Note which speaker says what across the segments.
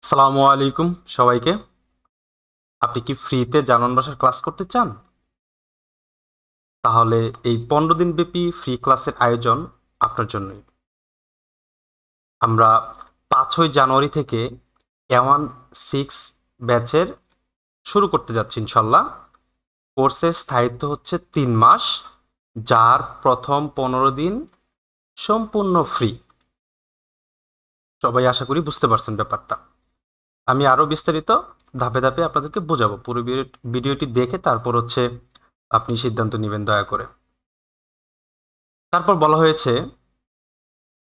Speaker 1: আসসালামু আলাইকুম সবাইকে। আপনি কি ফ্রিতে জার্মান ভাষার ক্লাস করতে চান? তাহলে এই 15 দিন ব্যাপী ফ্রি ক্লাসের আয়োজন আপনার জন্যই। আমরা 5ই জানুয়ারি থেকে A16 ব্যাচের শুরু করতে যাচ্ছি ইনশাল্লাহ। কোর্সের স্থায়িত্ব হচ্ছে 3 মাস, যার প্রথম 15 দিন সম্পূর্ণ ফ্রি। সবাই আশা করি বুঝতে পারছেন ব্যাপারটা। আমি আরও বিস্তারিত ধাপে ধাপে আপনাদেরকে বোঝাবো। পুরো ভিডিওটি দেখে তারপর হচ্ছে আপনি সিদ্ধান্ত নেবেন দয়া করে। তারপর বলা হয়েছে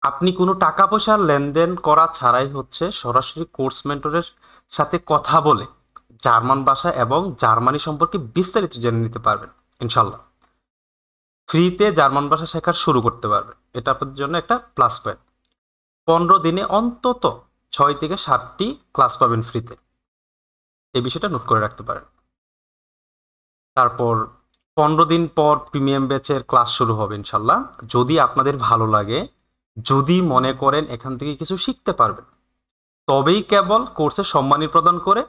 Speaker 1: আপনি কোনো টাকা পয়সার লেনদেন করা ছাড়াই হচ্ছে সরাসরি কোর্স মেন্টরের সাথে কথা বলে জার্মান ভাষা এবং জার্মানি সম্পর্কে বিস্তারিত জেনে নিতে পারবেন ইনশাল্লাহ। ফ্রিতে জার্মান ভাষা শেখার শুরু করতে পারবেন, এটা আপনাদের জন্য একটা প্লাস পয়েন্ট। 15 দিনে অন্তত 6 থেকে 7টি ক্লাস পাবেন ফ্রিতে, এই বিষয়টা নোট করে রাখতে পারেন। তারপর 15 দিন পর প্রিমিয়াম ব্যাচের ক্লাস শুরু হবে ইনশাল্লাহ। যদি আপনাদের ভালো লাগে, যদি মনে করেন এখান থেকে কিছু শিখতে পারবেন, তবেই কেবল কোর্সে সম্মানী প্রদান করে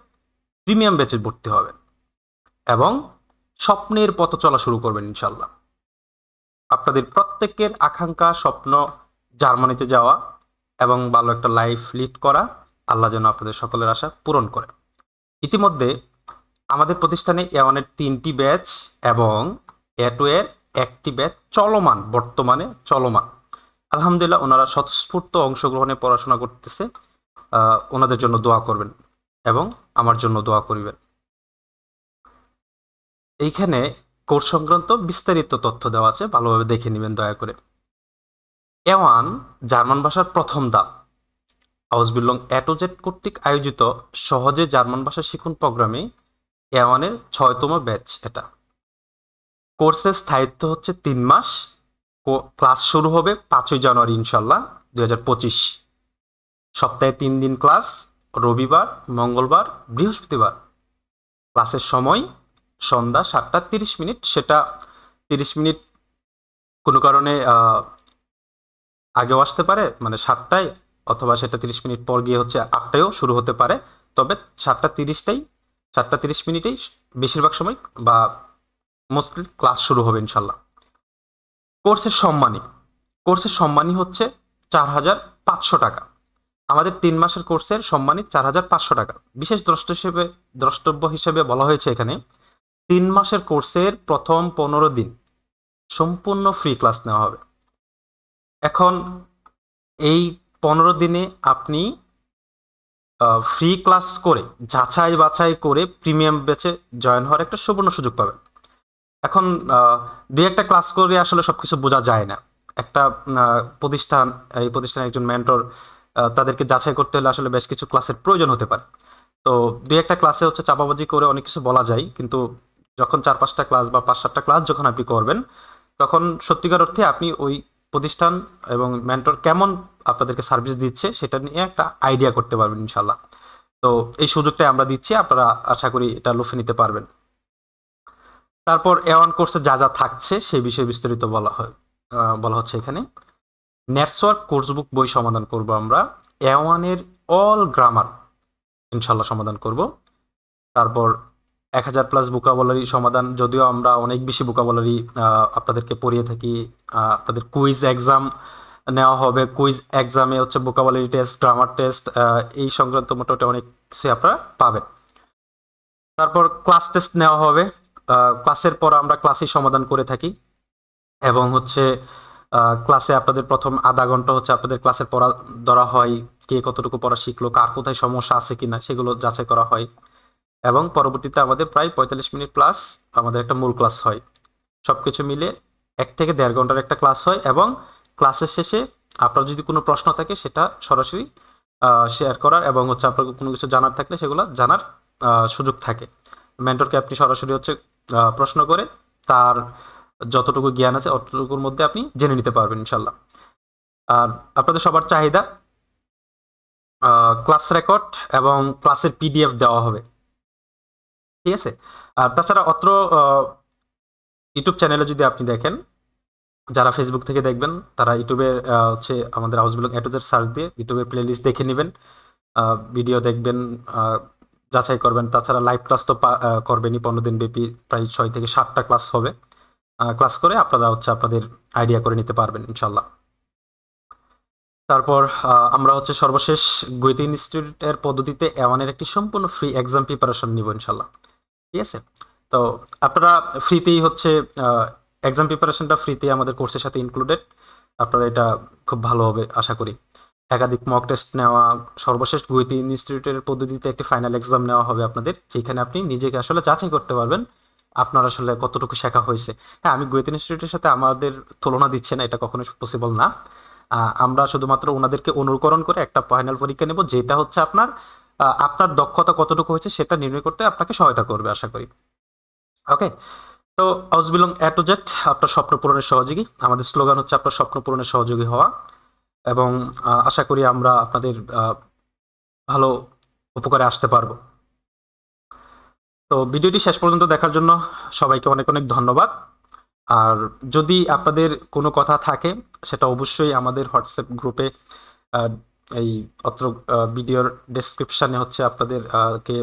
Speaker 1: প্রিমিয়াম ব্যাচে ভর্তি হবেন এবং স্বপ্নের পথ চলা শুরু করবেন ইনশাল্লাহ। আপনাদের প্রত্যেকের আকাঙ্ক্ষা স্বপ্ন জার্মানিতে যাওয়া এবং ভালো একটা লাইফ লিড করা, আল্লাহ যেন আপনাদের সকলের আশা পূরণ করে। ইতিমধ্যে আমাদের প্রতিষ্ঠানে A1-এর 3টি ব্যাচ এবং A2 এর 1টি ব্যাচ বর্তমানে চলমান। আলহামদুলিল্লাহ, ওনারা স্বতঃস্ফূর্ত অংশগ্রহণে পড়াশোনা করতেছে। ওনাদের জন্য দোয়া করবেন এবং আমার জন্য দোয়া করিবেন। এইখানে কোর্স সংক্রান্ত বিস্তারিত তথ্য দেওয়া আছে, ভালোভাবে দেখে নেবেন দয়া করে। A1 জার্মান ভাষার প্রথম ধাপ। আউসবিল্ডিং A to Z কর্তৃক আয়োজিত সহজে জার্মান ভাষা শিখুন প্রোগ্রামে A1-এর 6তম ব্যাচ এটা। কোর্সের স্থায়িত্ব হচ্ছে 3 মাস। ক্লাস শুরু হবে 5ই জানুয়ারি ইনশাল্লাহ 2025। সপ্তাহে 3 দিন ক্লাস, রবিবার, মঙ্গলবার, বৃহস্পতিবার। ক্লাসের সময় সন্ধ্যা 7টা 30 মিনিট। সেটা 30 মিনিট কোনো কারণে আগেও আসতে পারে, মানে 7টায়, অথবা সেটা 30 মিনিট পর গিয়ে হচ্ছে 8টায়ও শুরু হতে পারে। তবে 7টা 30মিনিটেই বেশিরভাগ সময় বা মোস্টলি ক্লাস শুরু হবে ইনশাল্লাহ। কোর্সের সম্মানী হচ্ছে 4,500 টাকা। আমাদের 3 মাসের কোর্সের সম্মানী 4,500 টাকা। বিশেষ দ্রষ্টব্য হিসেবে বলা হয়েছে এখানে 3 মাসের কোর্সের প্রথম 15 দিন সম্পূর্ণ ফ্রি ক্লাস নেওয়া হবে। এখন এই 15 দিনে আপনি ফ্রি ক্লাস করে যাচাই বাছাই করে প্রিমিয়াম ব্যাচে জয়েন হওয়ার একটা সুবর্ণ সুযোগ পাবেন। এখন দুই একটা ক্লাস করে আসলে সবকিছু বোঝা যায় না। একটা প্রতিষ্ঠান, এই প্রতিষ্ঠানে একজন মেন্টর, তাদেরকে যাচাই করতে হলে আসলে বেশ কিছু ক্লাসের প্রয়োজন হতে পারে। তো দুই একটা ক্লাসে হচ্ছে চাপাবাজি করে অনেক কিছু বলা যায়, কিন্তু যখন 4-5টা ক্লাস বা 5-7টা ক্লাস যখন আপনি করবেন, তখন সত্যিকার অর্থে আপনি ওই প্রতিষ্ঠান এবং মেন্টর কেমন আপনাদেরকে সার্ভিস দিচ্ছে সেটা নিয়ে একটা আইডিয়া করতে পারবেন ইনশাল্লাহ। তো এই সুযোগটাই আমরা দিচ্ছি, আপনারা আশা করি এটা লুফে নিতে পারবেন। তারপর A1 কোর্সে যা যা থাকছে সেই বিষয়ে বিস্তারিত বলা হচ্ছে এখানে। নেটওয়ার্ক কোর্স বুক বই সমাধান করব আমরা। A1-এর অল গ্রামার ইনশাল্লাহ সমাধান করব। তারপর 1000+ ভোকাবুলারি সমাধান, যদিও আমরা অনেক বেশি ভোকাবুলারি আপনাদেরকে পড়িয়ে থাকি। আপনাদের কুইজ এক্সাম নেওয়া হবে। কুইজ এক্সামে হচ্ছে ভোকাবুলারি টেস্ট, গ্রামার টেস্ট, এই সংক্রান্ত মোটামুটি অনেক কিছু আপনারা পাবেন। তারপর ক্লাস টেস্ট নেওয়া হবে। ক্লাসের পর আমরা ক্লাসেই সমাধান করে থাকি এবং হচ্ছে ক্লাসে আপনাদের প্রথম আধা ঘন্টা হচ্ছে আপনাদের ক্লাসের পড়া ধরা হয়, কে কতটুকু পড়া শিখলো, কার কোথায় সমস্যা আছে কিনা সেগুলো যাচাই করা হয়। এবং পরবর্তীতে আমাদের প্রায় 45 মিনিট প্লাস আমাদের একটা মূল ক্লাস হয়। সবকিছু মিলে 1 থেকে 1.5 ঘন্টার একটা ক্লাস হয় এবং ক্লাসের শেষে আপনার যদি কোনো প্রশ্ন থাকে সেটা সরাসরি শেয়ার করার এবং হচ্ছে আপনার কোনো কিছু জানার থাকলে সেগুলো জানার সুযোগ থাকে। মেন্টরকে আপনি সরাসরি হচ্ছে প্রশ্ন করে তার যতটুকু জ্ঞান আছে অতটুকুর মধ্যে আপনি জেনে নিতে পারবেন ইনশাল্লাহ। আর আপনাদের সবার চাহিদা ক্লাস রেকর্ড এবং ক্লাসের PDF দেওয়া হবে, ঠিক আছে? আর তাছাড়া অত্র ইউটিউব চ্যানেলে যদি আপনি দেখেন, যারা ফেসবুক থেকে দেখবেন তারা ইউটিউবে হচ্ছে আমাদের হাউসবিল্ডিং A to Z সার্চ দিয়ে ইউটিউবের প্লেলিস্ট দেখে নেবেন। ভিডিও দেখবেন, যাচাই করবেন। তাছাড়া লাইভ ক্লাস তো করবেনই, 15 দিন ব্যাপী প্রায় 6 থেকে 7টা ক্লাস হবে। ক্লাস করে আপনারা হচ্ছে আপনাদের আইডিয়া করে নিতে পারবেন ইনশাল্লাহ। তারপর আমরা হচ্ছে সর্বশেষ গইতে ইনস্টিটিউটের পদ্ধতিতে A1 এর একটি সম্পূর্ণ ফ্রি এক্সাম প্রিপারেশন নিব ইনশাল্লাহ। ঠিক আছে, তো আপনারা ফ্রিতেই হচ্ছে এক্সাম প্রিপারেশনটা ফ্রিতেই আমাদের কোর্সের সাথে ইনক্লুডেড। আপনারা এটা খুব ভালো হবে আশা করি। একাধিক মক টেস্ট নেওয়া, সর্বশেষ গইতে ইনস্টিটিউটের পদ্ধতিতে একটি ফাইনাল এক্সাম নেওয়া হবে আপনাদের, যেখানে আপনি নিজেকে আসলে যাচাই করতে পারবেন আপনার আসলে কতটুকু শেখা হয়েছে। হ্যাঁ, আমি গইতে ইনস্টিটিউটের সাথে আমাদের তুলনা দিচ্ছি না, এটা কখনোই পসিবল না। আমরা শুধুমাত্র ওনাদেরকে অনুকরণ করে একটা ফাইনাল পরীক্ষা নেব, যেটা হচ্ছে আপনার আপনার দক্ষতা কতটুকু হয়েছে সেটা নির্ণয় করতে আপনাকে সহায়তা করবে আশা করি। ওকে, তো house belong A to Z আপনার স্বপ্ন পূরণের সহযোগী। আমাদের স্লোগান হচ্ছে আপনার স্বপ্ন পূরণের সহযোগী হওয়া, এবং আশা করি আমরা আপনাদের ভালো উপকারে আসতে পারবো। তো ভিডিওটি শেষ পর্যন্ত দেখার জন্য সবাইকে অনেক অনেক ধন্যবাদ। আর যদি আপনাদের কোনো কথা থাকে সেটা অবশ্যই আমাদের হোয়াটসঅ্যাপ গ্রুপে, এই অত্র ভিডিওর ডেসক্রিপশানে হচ্ছে আপনাদের কে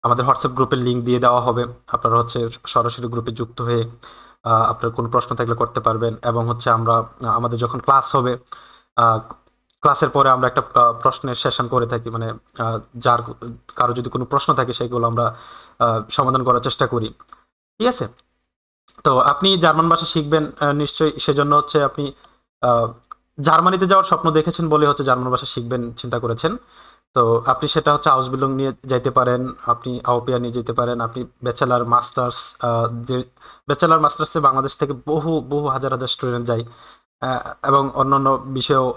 Speaker 1: আমাদের হোয়াটসঅ্যাপ গ্রুপের লিঙ্ক দিয়ে দেওয়া হবে। আপনারা হচ্ছে সরাসরি গ্রুপে যুক্ত হয়ে আপনার কোনো প্রশ্ন থাকলে করতে পারবেন, এবং হচ্ছে আমরা আমাদের যখন ক্লাস হবে ক্লাসের পরে আমরা একটা প্রশ্নের সেশন করে থাকি, মানে যার কারো যদি কোনো প্রশ্ন থাকে সেগুলো আমরা সমাধান করার চেষ্টা করি। ঠিক আছে, তো আপনি জার্মান ভাষা শিখবেন নিশ্চয়ই, সেজন্য হচ্ছে আপনি জার্মানিতে যাওয়ার স্বপ্ন দেখেছেন বলে হচ্ছে জার্মান ভাষা শিখবেন চিন্তা করেছেন। তো আপনি সেটা হচ্ছে আউসবিলং নিয়ে যাইতে পারেন, আপনি আউপিয়া নিয়ে যেতে পারেন, আপনি ব্যাচেলার মাস্টার্স, যে ব্যাচেলার মাস্টার্সে বাংলাদেশ থেকে বহু বহু হাজার হাজার স্টুডেন্ট যায়, এবং অন্যান্য বিষয়েও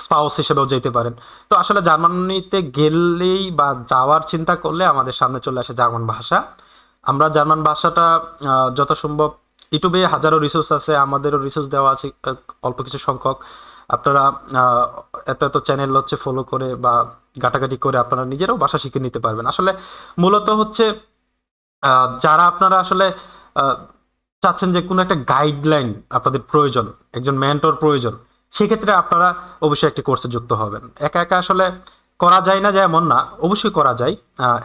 Speaker 1: স্পাউস হিসেবেও যেতে পারেন। তো আসলে জার্মানিতে গেলেই বা যাওয়ার চিন্তা করলে আমাদের সামনে চলে আসে জার্মান ভাষা। আমরা জার্মান ভাষাটা যত সম্ভব, ইউটিউবে হাজারো রিসোর্স আছে, আমাদেরও রিসোর্স দেওয়া আছে অল্প কিছু সংখ্যক। আপনারা এত এত চ্যানেল হচ্ছে ফলো করে বা ঘাটাঘাটি করে আপনারা নিজেরাও ভাষা শিখে নিতে পারবেন। আসলে মূলত হচ্ছে যারা আপনারা আসলে চাচ্ছেন যে কোনো একটা গাইডলাইন আপনাদের প্রয়োজন, একজন মেন্টর প্রয়োজন, সেক্ষেত্রে আপনারা অবশ্যই একটি কোর্সে যুক্ত হবেন। একা একা আসলে করা যায় না যে এমন না, অবশ্যই করা যায়।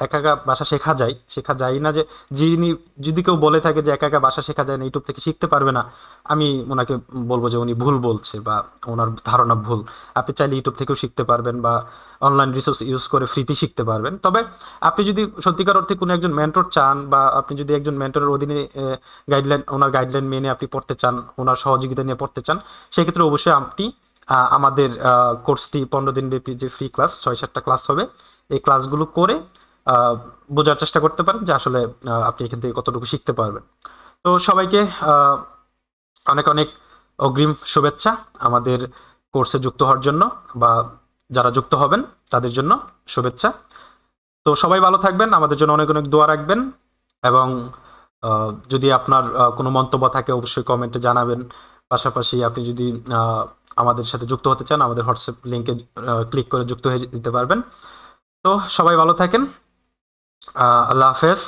Speaker 1: একা একা ভাষা শেখা যায় না যে, যিনি যদি কেউ বলে থাকে যে একা একা ভাষা শেখা যায় না, ইউটিউব থেকে শিখতে পারবে না, আমি ওনাকে বলবো যে উনি ভুল বলছে বা ওনার ধারণা ভুল। আপনি চাইলে ইউটিউব থেকেও শিখতে পারবেন বা অনলাইন রিসোর্স ইউজ করে ফ্রিতে শিখতে পারবেন। তবে আপনি যদি সত্যিকার অর্থে কোনো একজন মেন্টর চান, বা আপনি যদি একজন মেন্টরের অধীনে ওনার গাইডলাইন মেনে আপনি পড়তে চান, ওনার সহযোগিতা নিয়ে পড়তে চান, সেক্ষেত্রে অবশ্যই আপনি আমাদের কোর্সটি 15 দিন ব্যাপী যে ফ্রি ক্লাস 6-7টা ক্লাস হবে, এই ক্লাসগুলো করে বোঝার চেষ্টা করতে পারেন যে আসলে আপনি এখান থেকে কতটুকু শিখতে পারবেন। তো সবাইকে অনেক অনেক অগ্রিম শুভেচ্ছা আমাদের কোর্সে যুক্ত হওয়ার জন্য, বা যারা যুক্ত হবেন তাদের জন্য শুভেচ্ছা। তো সবাই ভালো থাকবেন, আমাদের জন্য অনেক অনেক দোয়া রাখবেন, এবং যদি আপনার কোনো মন্তব্য থাকে অবশ্যই কমেন্টে জানাবেন। পাশাপাশি আপনি যদি আমাদের সাথে যুক্ত হতে চান, আমাদের হোয়াটসঅ্যাপ লিঙ্কে ক্লিক করে যুক্ত হয়ে দিতে পারবেন। তো সবাই ভালো থাকেন, আল্লাহ হাফেজ।